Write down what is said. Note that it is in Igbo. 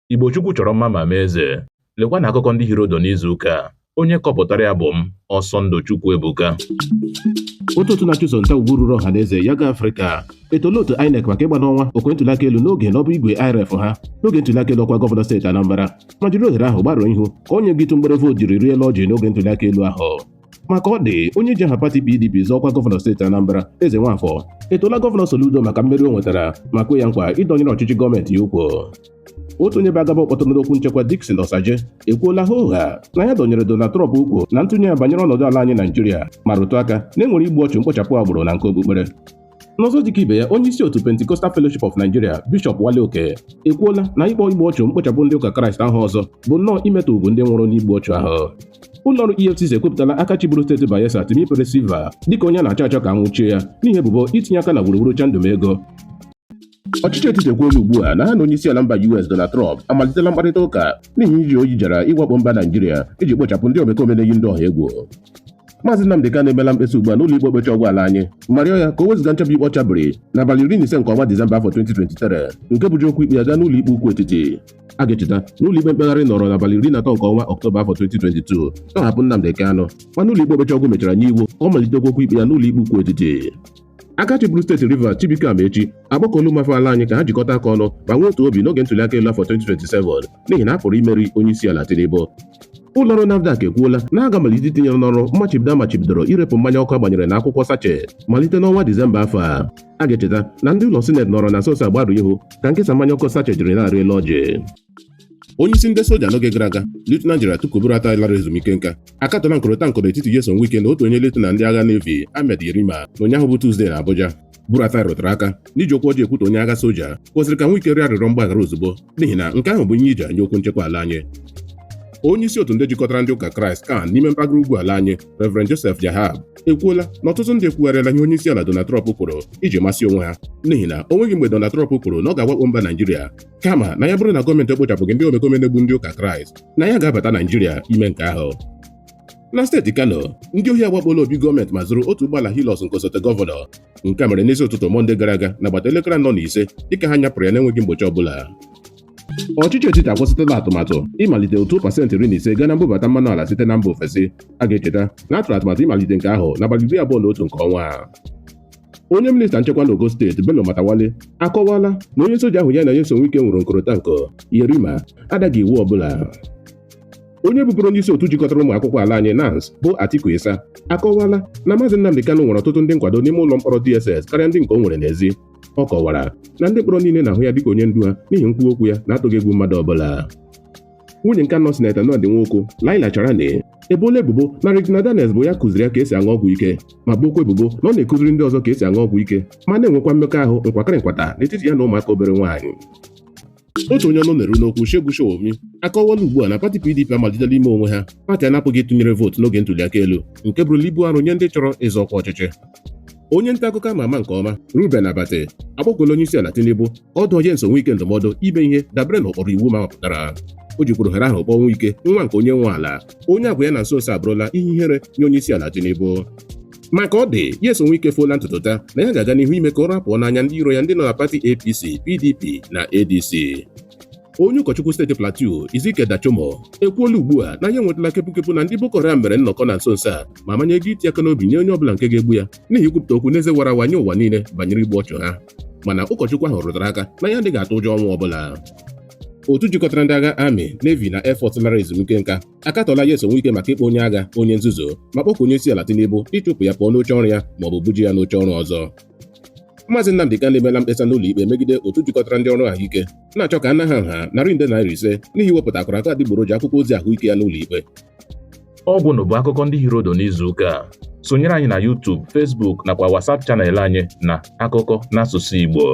Igbo Chukwu chọrọ mma ma mee eze. Lekwa na akụkọ ndị Hịrị n'izu ụka. Onye kọpụtara ya bụ m Ọsọndụ Ebuka. Otu na-achụso nta ugwu ruru ọha na eze ya gaa Afrịka etola otu INEC maka ịgba n'ọnwa okwe ntụliaka elu n'oge n'ọbụ igwe IRF ha n'oge ntụliaka elu ọkwa gọvanọ steeti Anambra ma jiri ohere ahụ gbaruo ihu ka onye gịtụ mgbere vootu jiri riela ọjị n'oge ntụliaka elu ahụ. Maka ọ dị onye ji aha pati PDP zọọkwa gọvanọ steeti Anambra Eze Nwafọ etola gọvanọ Soludo maka mmeri o nwetara ma kwe ya nkwa ịdọnyere ọchịchị gọọmenti ya ukwu. Otu onye bagaba ọkpọtụrụ n'okwu nchekwa Dickson Osaje ekwuola ụgha na ya dọnyere Donald Trump ukwu na ntụnye ya banyere ọnọdụ ala anyị Naijiria ma rụtụ aka na enwere igbu ọchụ mkpochapụ agbụrụ na nke okpukpere. N'ọzọ dịka ibe ya, onye isi otu Pentecostal Fellowship of Nigeria Bishop Wale Oke ekwuola na ịkpọ igbu ọchụ mkpochapụ ndị ụka Kraịst ahụ ọzọ bụ nnọọ imetụ ugwu ndị nwụrụ n'igbu ọchụ ahụ. Ụlọọrụ EFCC ekwupụtala aka chiburu steeti Bayelsa Timipere Silva dịka onye na-achọ achọ ka nwụchie ya n'ihi ebubo itinye aka na gburugburu chandụm ego. Ọchịchị etiti ekwuola ugbu a na ha na onye isi ala mba US Donald Trump amalitela mkparịta ụka n'ihi iji oyi jara ịwakpo mba Naijiria iji kpochapụ ndị omekome na-eyi ndị ọha egwu. Maazị Nnamdi Kanu emela mkpesa ugbu a n'ụlọ ikpe okpecha ọgwụ ala anyị ma rịọ ya ka o wezụga nchebe ikpe ọcha biri n'abalị 15 nke ọnwa Disemba afọ 2023 nke bụji okwu ikpe ya gaa n'ụlọ ikpe ukwu etiti. A ga-echeta n'ụlọ ikpe mkpegharị nọrọ n'abalị 13 nke ọnwa Ọktoba afọ 2022 tọhapụ Nnamdi Kanu ma n'ụlọ ikpe okpecha ọgwụ mechara nye iwu ọ malitekwa okwu ikpe ya n'ụlọ ikpe ukwu etiti. Aka chịburu steeti Rivers Chibuike Amaechi agbakọla ụmụafọ ala anyị ka ha jikọta aka ọnụ ma nwee otu obi n'oge ntụliaka elu afọ 2027 n'ihi na a pụrụ imeri onye isi ala Tinubu. Ụlọọrụ NAFDAC ekwuola na a ga-amalite itinyere n'ọrụ mmachibido amachibidoro irepụ mmanya ọkụ agbanyere n'akwụkwọ sachet malite n'ọnwa Disemba afọ a. A ga-echeta na ndị ụlọ sineti nọrọ na nso agbarụ ihu ka nkesa mmanya ọkụ sachet jiri na-arị elu ọjị. Onye isi ndị soja n'oge gara aga Lieutenant General Tukur lara ezumike nka akatọla nkọrịta n'etiti Nyesom Wike na otu onye Lieutenant ndị agha Navy Ahmed Yerima na ụnyaahụ bụ Tuzdee na Abuja. Buratai rụtara aka n'iji okwu ọjọọ ekwute onye agha soja kwesịrị ka Wike rịọ arịrịọ mgbaghara ozugbo n'ihi na nke ahụ bụ ihe iji anya okwu nchekwa ala anyị. Onye isi otu ndị jikọtara ndị ụka Kraịst kan n'ime mpaghara ugwu ala anyị Reverend Joseph Jahab ekwuola na ọtụtụ ndị ekwugharịala ihe onye isi ala Donald Trump kwuru iji masị onwe ha n'ihi na o nweghị mgbe Donald Trump kwuru na ọ ga-awakpo mba Naijiria kama na ya bụrụ na gọọmenti ekpochapụghị ndị omekome na-egbu ndị ụka Kraịst na ya ga-abata Naijiria ime nke ahụ. Na steeti Kano, ndị ohi agbakpola obi gọọmenti ma zụrụ otu ụgbọala Hilux nke osote gọvanọ. Nke a mere n'ezi ụtụtụ Mọnde gara aga n'agbata elekere 4:05 dịka ha nyapụrụ ya na-enweghị mgbochi ọbụla. Ọchịchị etiti akwụsịtala atụmatụ ịmalite otu 15% gaa na mbubata mmanụ ala site na mba ofesi. A ga-echeta na atụrụ atụmatụ ịmalite nke ahụ n'abalị 21 nke ọnwa a. Onye minista nchekwa n'Ogo steeti Bello Matawale akọwala na onye soja ahụ ya na Nyesom Wike nwụrụ nkọrịta nke Yerima adaghị iwu ọbụla. Onye bụbụrụ onye isi otu jikọtara ụmụ akwụkwọ ala anyị NANS bụ Atiku Isa akọwala na Maazị Nnamdi Kanu nwere ọtụtụ ndị nkwado n'ime ụlọ mkpọrọ DSS karịa ndị nke o nwere n'ezi. Ọ kọwara na ndị mkpọrọ niile na-ahụ ya dịka onye ndu ha n'ihi nkwuwa okwu ya na-atụghị egwu mmadụ ọbụla. Nwunye nke anọ Sineta Nnamdi Nwoko Laila Charani ebola ebubo na Regina Daniels bụ ya kụziri ya ka esi aṅụ ọgwụ ike ma bụkwa ebubo na ọ na-ekụziri ndị ọzọ ka esi aṅụ ọgwụ ike ma na-enwekwa mmekọahụ nkwakịrị nkwata n'etiti ya na ụmụaka obere nwaanyị. Otu onye ọnụ na-eru n'okwu Shehu Showomi akọwala ugbu a na pati PDP amalitela ime onwe ha pati anapụghị ịtụnyere vootu n'oge ntụliaka elu nke bụrụla ibu arụ nye ndị chọrọ ịzọ ọkwa ọchịchị. Onye nta akụkọ ama ama nke ọma Ruben Abate agbakọla onye isi ala Tinubu ọdụ Nyesom Wike ndụmọdụ ime ihe dabere n'ụkpụrụ iwu ma mapụtara. O jikwuru ohere ahụ kpọọ Wike nwa nke onye nwe ala onye agwa ya na nso abụrụla ihe ihere nye onye isi ala Tinubu. Maka ọ dị Nyesom Wike foola ntụtụta na ya ga-aga n'ihu ime ka ụra pụọ n'anya ndị iro ya ndị nọ na pati APC, PDP na ADC. Onye ụkọchukwu steeti Plateau Izike Dachomo ekwuola ugbu a na ya enwetala kepụkepụ na ndị Boko Haram mere nnọkọ na nso a ma manye ego iti aka n'obi nye onye ọbụla nke ga-egbu ya n'ihi ikwupụta okwu n'eze wara awa nye ụwa niile banyere igbu ọchụ ha. Mana ụkọchukwu ahụ rụtara aka na ya adịghị atụ ụjọ ọnwụ ọbụla. Otu jikọtara ndị agha Army, Navy na Air Force lara ezumike nka akatọla Nyesom Wike maka ịkpọ onye agha onye nzuzo ma kpọkwa onye isi ala Tinubu ịchụpụ ya pụọ n'oche ọrụ ya ma ọ bụ buji ya n'oche ọrụ ọzọ. Maazị Nnamdi Kanu emela mkpesa n'ụlọ ikpe megide otu jikọtara ndị ọrụ ahụike na-achọ ka a na ha narị nde naira 5 n'ihi iwepụta akụrụaka adịgboroja akwụkwọ ozi ahụike ya n'ụlọ ikpe. Ọ bụ bụ akụkọ ndị Hịrị n'izu ụka. Sonyere anyị na YouTube, Facebook nakwa WhatsApp chanel anyị na Akụkọ n'asụsụ Igbo.